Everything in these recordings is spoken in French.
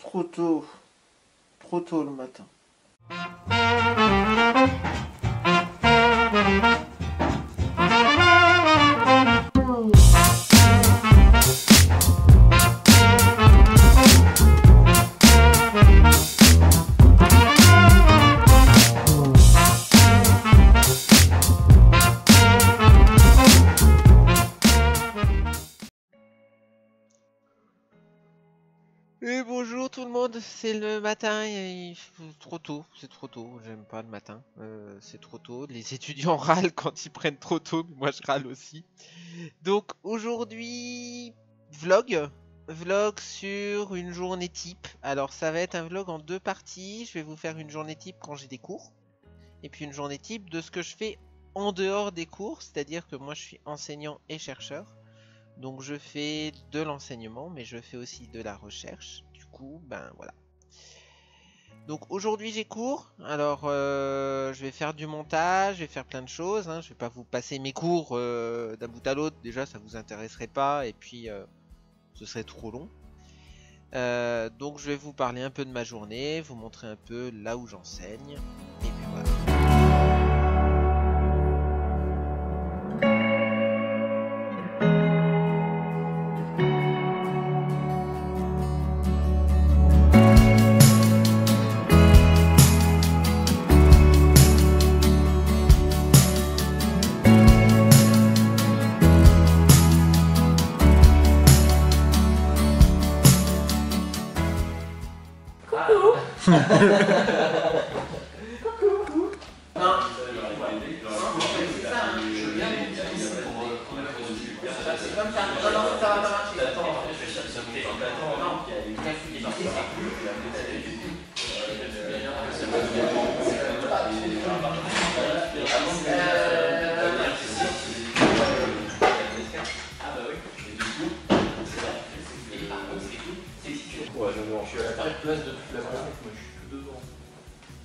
Trop tôt. Trop tôt le matin. Et bonjour tout le monde, c'est le matin et trop tôt, c'est trop tôt, j'aime pas le matin, c'est trop tôt, les étudiants râlent quand ils prennent trop tôt, mais moi je râle aussi. Donc aujourd'hui, vlog sur une journée type. Alors ça va être un vlog en deux parties, je vais vous faire une journée type quand j'ai des cours, et puis une journée type de ce que je fais en dehors des cours, c'est-à-dire que moi je suis enseignant et chercheur. Donc je fais de l'enseignement, mais je fais aussi de la recherche. Du coup, ben voilà. Donc aujourd'hui j'ai cours. Alors je vais faire du montage, je vais faire plein de choses. Je vais pas vous passer mes cours d'un bout à l'autre. Déjà ça vous intéresserait pas et puis ce serait trop long. Donc je vais vous parler un peu de ma journée, vous montrer un peu là où j'enseigne. Et puis voilà.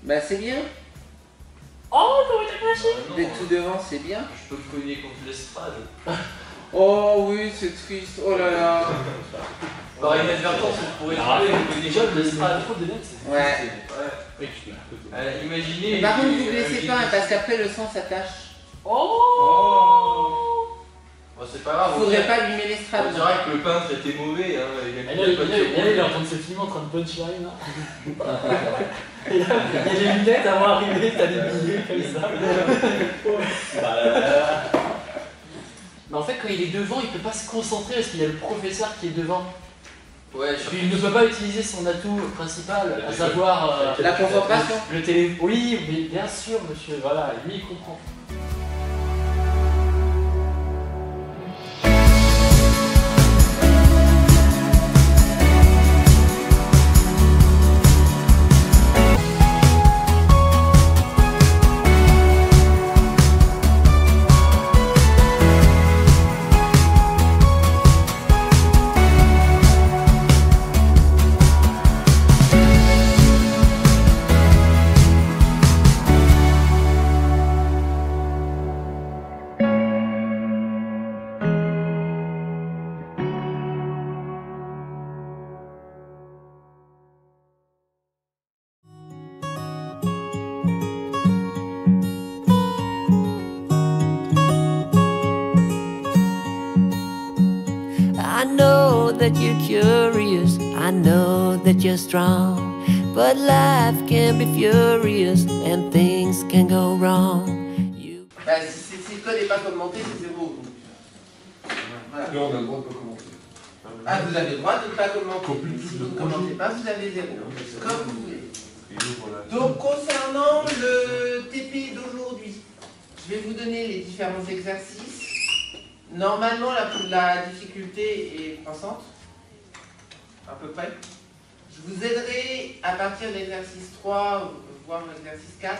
Bah c'est bien. Oh, comment t'as caché? D'être tout devant, c'est bien. Je peux me cogner contre l'estrade. Oh oui, c'est triste. Oh là là. Par inadvertance, je pourrais trouver déjà de l'estrade. Ouais. Imaginez. Par contre, vous ne laissez pas, parce qu'après le sang s'attache. Oh. Bon, c'est pas grave. Faudrait pas allumer l'estrade. On dirait que le peintre était mauvais. Il est en train de se filmer en train de punchline. Il y a des lunettes avant d'arriver, t'as des billets comme ça. Mais en fait, quand il est devant, il peut pas se concentrer parce qu'il y a le professeur qui est devant. Ouais, Puis il ne peut pas utiliser son atout principal, à savoir la concentration. Le télé. Oui, mais bien sûr, monsieur. Voilà, lui il comprend. I know that you're curious, I know that you're strong, but life can be furious and things can go wrong. Bah, si le code n'est pas commenté, c'est zéro. Voilà. Là, on a le droit de pas commenter. Ah, vous avez le droit de ne pas commenter. Si vous ne commentez pas, vous avez zéro. Comme vous voulez. Donc, concernant le TP d'aujourd'hui, je vais vous donner les différents exercices. Normalement, la difficulté est croissante, à peu près. Je vous aiderai à partir de l'exercice 3, voire l'exercice 4,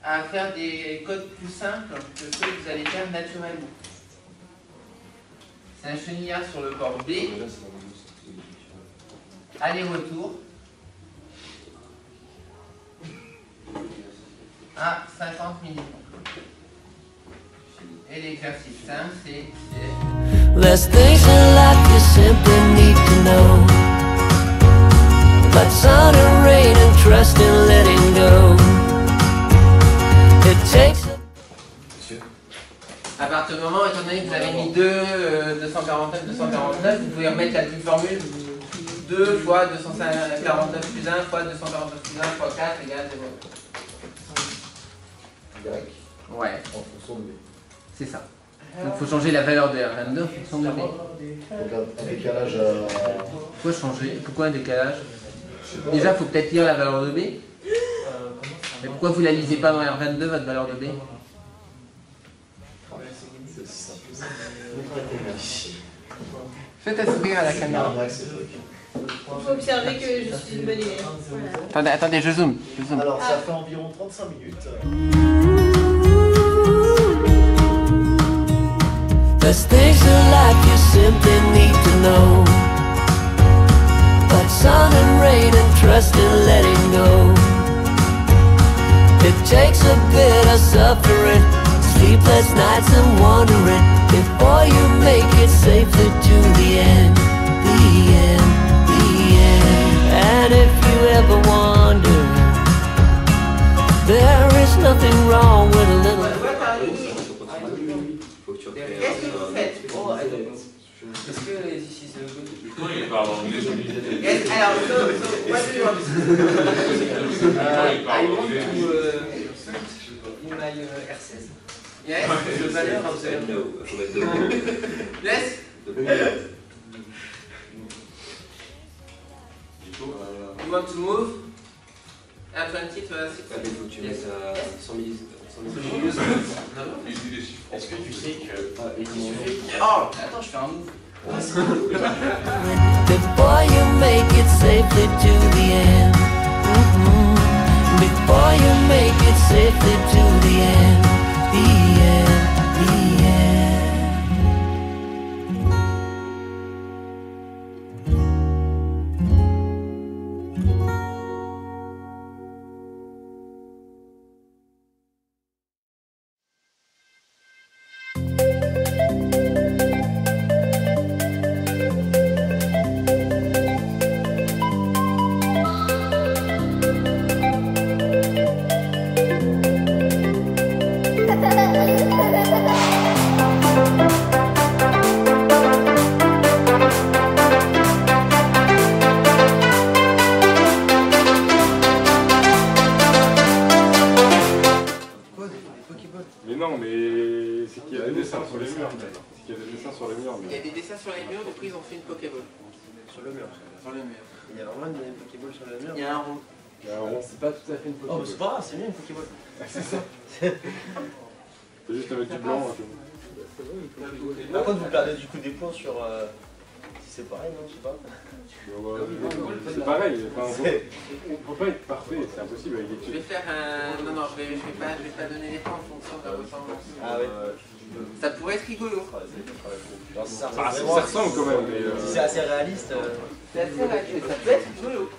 à faire des codes plus simples que ceux que vous allez faire naturellement. C'est un chenillard sur le port B, aller-retour, à 50 minutes. Et l'exercice simple, c'est... There's things in life you simply need to know. but sun and rain and trust and letting go. It takes a À partir du moment, étant donné que vous avez mis 249, 249, vous pouvez remettre la petite formule 2 fois 249 plus 1 fois 249 plus 1 fois 4 égale 0. Ouais. En fonction de B. C'est ça. Donc il faut changer la valeur de R22 en fonction de B. Donc un décalage à... Pourquoi changer? Pourquoi un décalage? Déjà, il faut peut-être lire la valeur de B. Mais pourquoi vous ne la lisez pas dans R22, votre valeur de B? Faites un sourire à la caméra. Arnaque, ces trucs. Il faut observer que je suis une bonne élève. Voilà. Attendez, je zoome. Alors, ça fait environ 35 minutes. There's things in life you simply need to know, but sun and rain and trust and letting go. It takes a bit of suffering, sleepless nights and wondering before you make it safely to the end, the end, the end. And if you ever wonder, there is nothing wrong with a little. Qu'est-ce que vous faites? Est-ce que this is good? Il parle anglais. Yes, alors, so what do you want? I want to in my R16. Yes, the value of the yes. You want to move? R20 to R6. Yes. Est-ce que tu sais que... Oh, attends, je fais un move. Before you make it safely to the end, before you make it safely to the end, the end, the Mais non, mais c'est qu'il y a des dessins sur les murs. C'est qu'il y a des dessins sur les murs. Il y a des dessins sur les murs, du coup ils ont fait une Pokéball. Sur le mur. Sur le mur. Il y a vraiment une Pokéball sur le mur. Il y a un rond. Il y a un rond. C'est pas tout à fait une Oh, photo. mais c'est pas grave, c'est bien une Pokéball. C'est ça. C'est juste à mettre du blanc. Par contre, vous perdez du coup des points sur... Si c'est pareil, non? Je sais pas. C'est pareil. Enfin, on peut pas être parfait, c'est impossible avec Je vais les faire un... Non, non, je vais pas donner les points en fonction de la ressemblance. Ah ouais. Ça pourrait être rigolo. Alors, si ça Ça ressemble quand même, mais... Si c'est assez réaliste... C'est assez réaliste, ça peut être rigolo.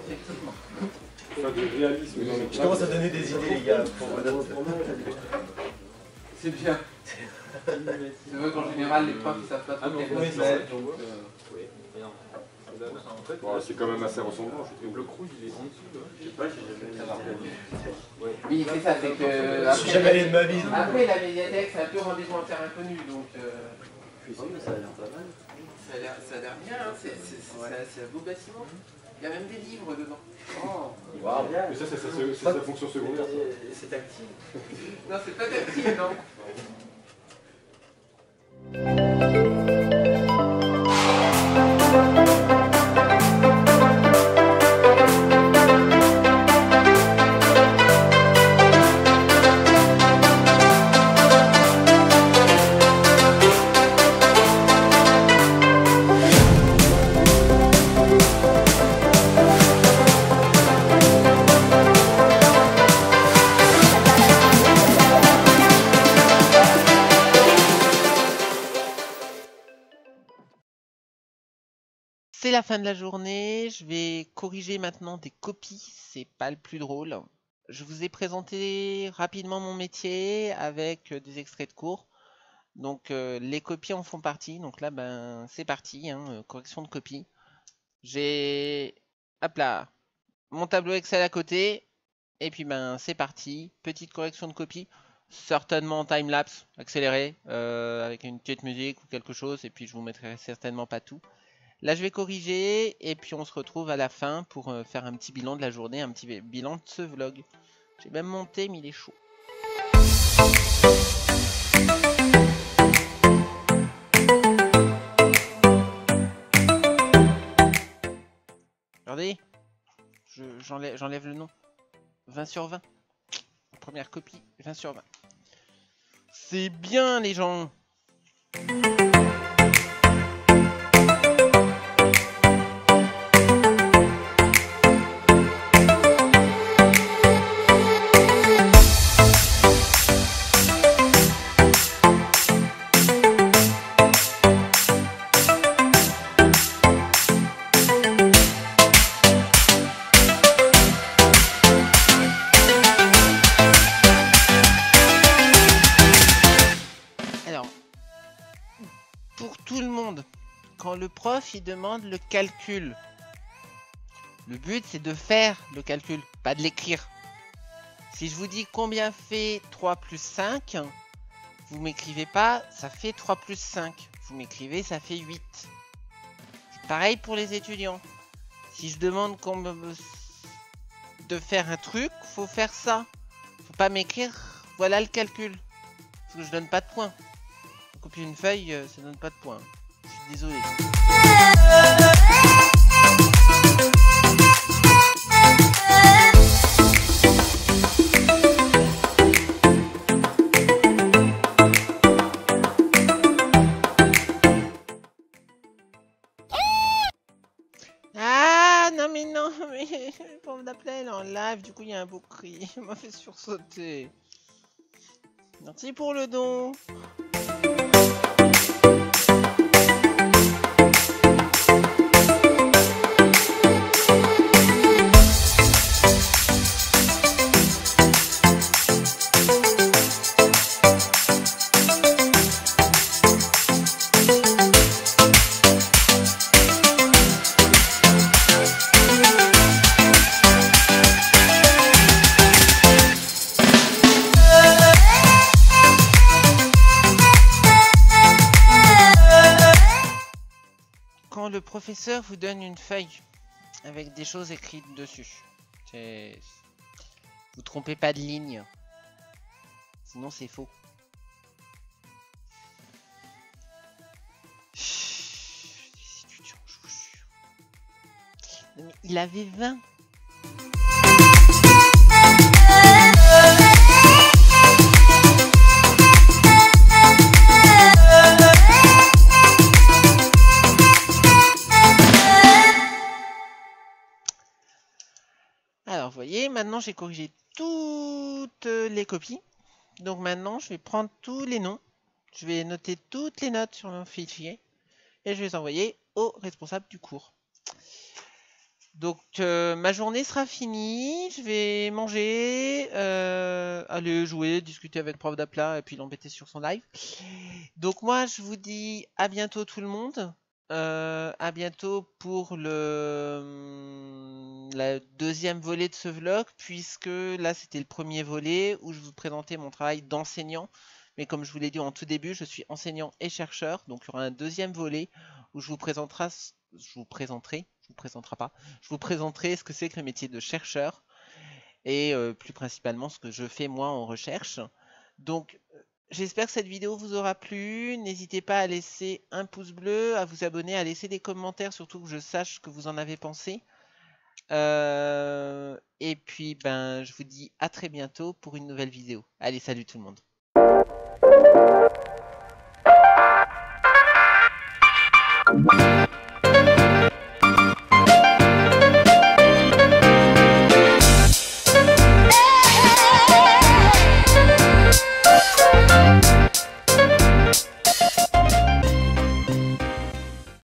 Effectivement. Faire du réalisme dans les Je commence à donner des idées, les gars, pour vos notes. C'est bien. C'est vrai qu'en général, les profs ils savent pas trop quelle Oui, note mais... Bon, c'est quand même assez ressemblant, je trouve. Le crew, il est en dessous, là. Je sais pas, j'ai jamais Oui, c'est ça, c'est que... Je suis jamais allé de ma vie. Après, la médiathèque, c'est un peu rendez-vous en terre inconnue, donc... Ça a l'air pas mal. Ça a l'air bien, hein, c'est un beau bâtiment. Il y a même des livres dedans. Waouh. Mais ça, c'est sa fonction secondaire. C'est tactile. Non, c'est pas tactile, non. C'est la fin de la journée, je vais corriger maintenant des copies, c'est pas le plus drôle. Je vous ai présenté rapidement mon métier avec des extraits de cours. Donc les copies en font partie, donc là ben c'est parti, hein, correction de copies. J'ai... Hop là, mon tableau Excel à côté. Et puis ben c'est parti. Petite correction de copie. Certainement en time-lapse, accéléré, avec une petite musique ou quelque chose. Et puis je vous mettrai certainement pas tout. Là je vais corriger. Et puis on se retrouve à la fin pour faire un petit bilan de la journée. Un petit bilan de ce vlog. J'ai même monté mais il est chaud. Regardez, j'enlève le nom. 20 sur 20. Première copie, 20 sur 20. C'est bien les gens. Quand le prof il demande le calcul, le but c'est de faire le calcul, pas de l'écrire. Si je vous dis combien fait 3 plus 5, vous m'écrivez pas ça fait 3 plus 5, vous m'écrivez ça fait 8. C'est pareil pour les étudiants. Si je demande de faire un truc, faut faire ça. Faut pas m'écrire voilà le calcul, parce que je donne pas de points. Copier une feuille, ça donne pas de points. Je suis désolé. Ah non mais non mais pour d'appeler elle en live, du coup il y a un beau cri, il m'a fait sursauter. Merci pour le don. Quand le professeur vous donne une feuille avec des choses écrites dessus, vous trompez pas de ligne, sinon c'est faux. Les étudiants, je vous jure. Non, mais il avait 20. Alors, vous voyez, maintenant j'ai corrigé toutes les copies. Donc maintenant, je vais prendre tous les noms. Je vais noter toutes les notes sur mon fichier. Et je vais les envoyer au responsable du cours. Donc, ma journée sera finie. Je vais manger, aller jouer, discuter avec le prof d'aplat et puis l'embêter sur son live. Donc moi, je vous dis à bientôt tout le monde. À bientôt pour la deuxième volet de ce vlog, puisque là c'était le premier volet où je vous présentais mon travail d'enseignant, mais comme je vous l'ai dit en tout début, je suis enseignant et chercheur, donc il y aura un deuxième volet où je vous présenterai ce que c'est que le métier de chercheur et plus principalement ce que je fais moi en recherche. Donc j'espère que cette vidéo vous aura plu. N'hésitez pas à laisser un pouce bleu, à vous abonner, à laisser des commentaires, surtout que je sache ce que vous en avez pensé. Et puis, ben, je vous dis à très bientôt pour une nouvelle vidéo. Allez, salut tout le monde.